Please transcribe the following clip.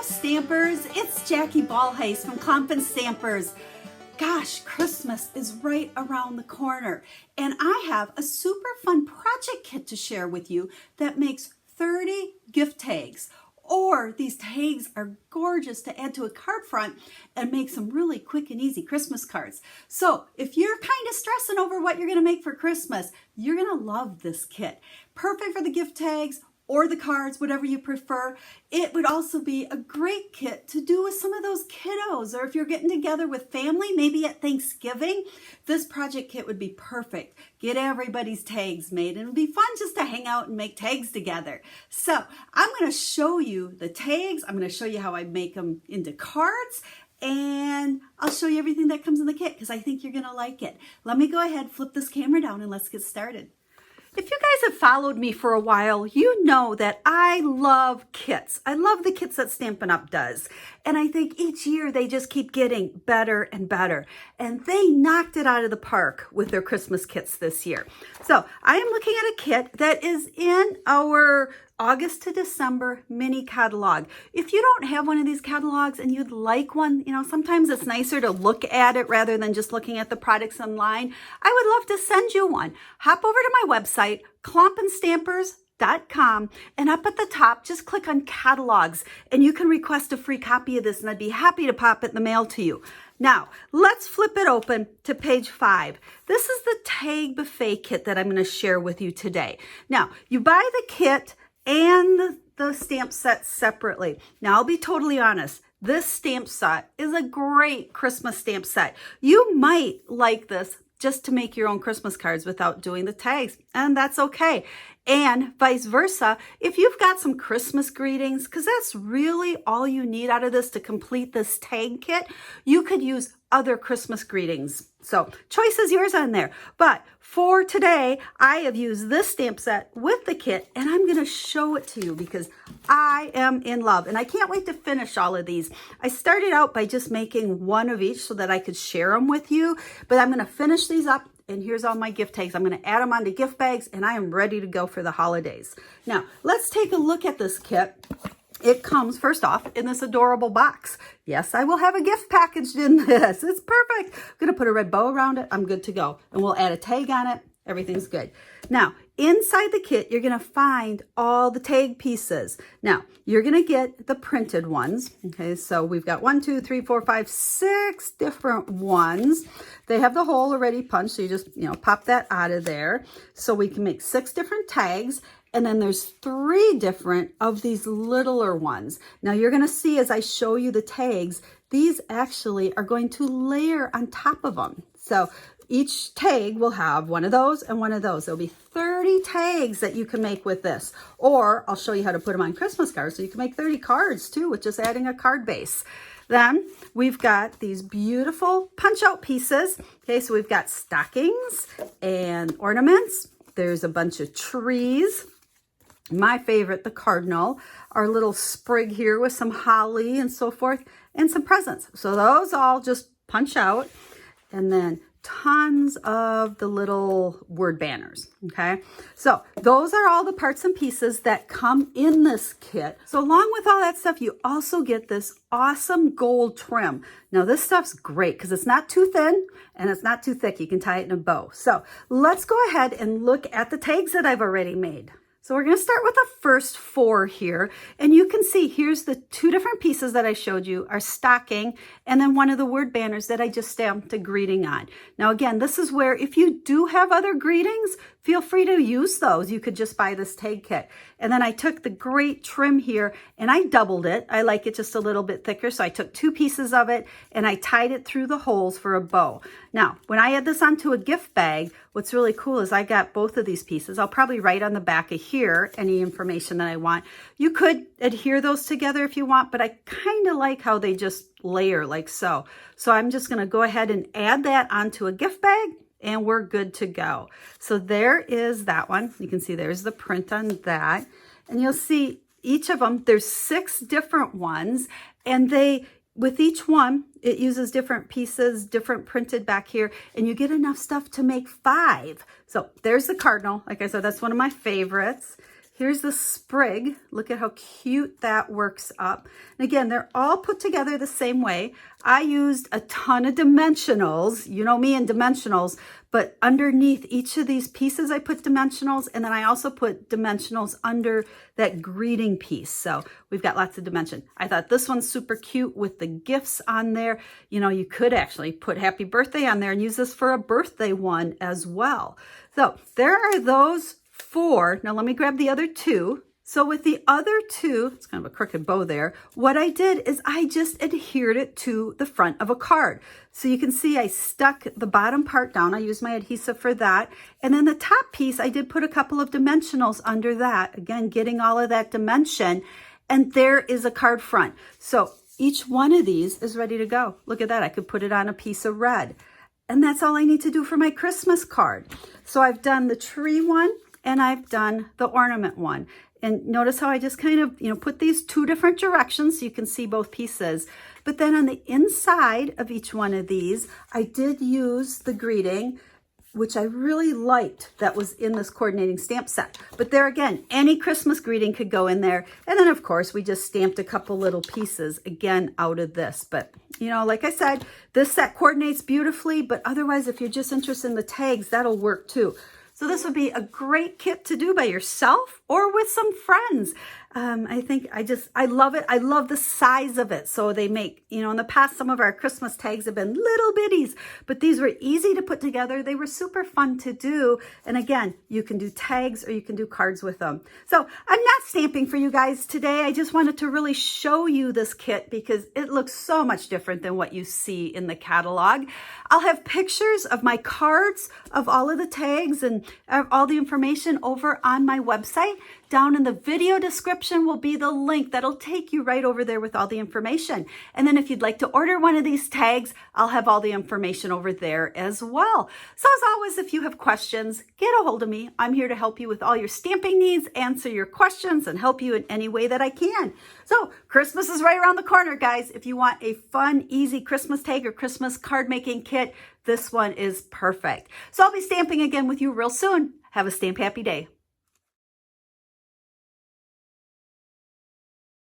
Stampers, it's Jackie Bolhuis from Klompen Stampers. Gosh, Christmas is right around the corner, and I have a super fun project kit to share with you that makes 30 gift tags. Or these tags are gorgeous to add to a card front and make some really quick and easy Christmas cards. So if you're kind of stressing over what you're going to make for Christmas, you're going to love this kit. Perfect for the gift tags or the cards, whatever you prefer. It would also be a great kit to do with some of those kiddos, or if you're getting together with family, maybe at Thanksgiving, this project kit would be perfect. Get everybody's tags made, and it'd be fun just to hang out and make tags together. So I'm gonna show you the tags. I'm gonna show you how I make them into cards, and I'll show you everything that comes in the kit because I think you're gonna like it. Let me go ahead, flip this camera down, and let's get started. If you guys have followed me for a while, you know that I love kits. I love the kits that Stampin' Up does. And I think each year they just keep getting better and better. And they knocked it out of the park with their Christmas kits this year. So I am looking at a kit that is in our August to December mini catalog. If you don't have one of these catalogs and you'd like one, you know, sometimes it's nicer to look at it rather than just looking at the products online. I would love to send you one. Hop over to my website, klompenstampers.com, and up at the top, just click on catalogs and you can request a free copy of this, and I'd be happy to pop it in the mail to you. Now, let's flip it open to page 5. This is the tag buffet kit that I'm going to share with you today. Now, you buy the kit and the stamp set separately. Now, I'll be totally honest. This stamp set is a great Christmas stamp set. You might like this just to make your own Christmas cards without doing the tags, and that's okay. And vice versa, if you've got some Christmas greetings, because that's really all you need out of this to complete this tag kit, you could use other Christmas greetings. So choice is yours on there. But for today, I have used this stamp set with the kit, and I'm going to show it to you because I am in love. And I can't wait to finish all of these. I started out by just making one of each so that I could share them with you, but I'm going to finish these up. And here's all my gift tags. I'm going to add them onto gift bags, and I am ready to go for the holidays. Now, let's take a look at this kit. It comes, first off, in this adorable box. Yes, I will have a gift packaged in this. It's perfect. I'm going to put a red bow around it. I'm good to go. And we'll add a tag on it. Everything's good. Now, inside the kit, you're going to find all the tag pieces. Now, you're going to get the printed ones. Okay, so we've got 1, 2, 3, 4, 5, 6 different ones. They have the hole already punched, so you just, pop that out of there. So we can make 6 different tags. And then there's 3 different of these littler ones. Now you're going to see as I show you the tags, these actually are going to layer on top of them. So each tag will have one of those and one of those. There'll be 30 tags that you can make with this. Or I'll show you how to put them on Christmas cards. So you can make 30 cards too with just adding a card base. Then we've got these beautiful punch out pieces. Okay, so we've got stockings and ornaments. There's a bunch of trees. My favorite, the cardinal, our little sprig here with some holly and so forth, and some presents. So those all just punch out, and then tons of the little word banners, okay? So those are all the parts and pieces that come in this kit. So along with all that stuff, you also get this awesome gold trim. Now this stuff's great because it's not too thin and it's not too thick. You can tie it in a bow. So let's go ahead and look at the tags that I've already made. So we're going to start with the first 4 here, and you can see here's the 2 different pieces that I showed you, our stocking, and then one of the word banners that I just stamped a greeting on. Now again, this is where if you do have other greetings, feel free to use those. You could just buy this tag kit. And then I took the great trim here and I doubled it. I like it just a little bit thicker, so I took 2 pieces of it and I tied it through the holes for a bow. Now, when I add this onto a gift bag, what's really cool is I got both of these pieces. I'll probably write on the back of here any information that I want. You could adhere those together if you want, but I kind of like how they just layer like so. So I'm just going to go ahead and add that onto a gift bag, and we're good to go. So there is that one. You can see there's the print on that. And you'll see each of them, there's 6 different ones, and with each one, it uses different pieces, different printed back here, and you get enough stuff to make 5. So there's the cardinal. Like I said, that's one of my favorites. Here's the sprig. Look at how cute that works up. And again, they're all put together the same way. I used a ton of dimensionals. You know me and dimensionals, but underneath each of these pieces, I put dimensionals, and then I also put dimensionals under that greeting piece. So we've got lots of dimension. I thought this one's super cute with the gifts on there. You know, you could actually put happy birthday on there and use this for a birthday one as well. So there are those 4. Now let me grab the other 2. So with the other 2, it's kind of a crooked bow there. What I did is I just adhered it to the front of a card. So you can see I stuck the bottom part down. I used my adhesive for that. And then the top piece, I did put a couple of dimensionals under that. Again, getting all of that dimension. And there is a card front. So each one of these is ready to go. Look at that. I could put it on a piece of red. And that's all I need to do for my Christmas card. So I've done the tree one, and I've done the ornament one. And notice how I just kind of, put these 2 different directions so you can see both pieces. But then on the inside of each one of these, I did use the greeting, which I really liked that was in this coordinating stamp set. But there again, any Christmas greeting could go in there. And then of course, we just stamped a couple little pieces again out of this. But like I said, this set coordinates beautifully, but otherwise, if you're just interested in the tags, that'll work too. So this would be a great kit to do by yourself or with some friends. I love it. I love the size of it. So they make, in the past, some of our Christmas tags have been little bitties, but these were easy to put together. They were super fun to do. And again, you can do tags or you can do cards with them. So I'm not stamping for you guys today. I just wanted to really show you this kit because it looks so much different than what you see in the catalog. I'll have pictures of my cards of all of the tags and all the information over on my website. Down in the video description will be the link that'll take you right over there with all the information. And then if you'd like to order one of these tags, I'll have all the information over there as well. So as always, if you have questions, get a hold of me. I'm here to help you with all your stamping needs, answer your questions, and help you in any way that I can. So Christmas is right around the corner, guys. If you want a fun, easy Christmas tag or Christmas card making kit, this one is perfect. So I'll be stamping again with you real soon. Have a stamp happy day.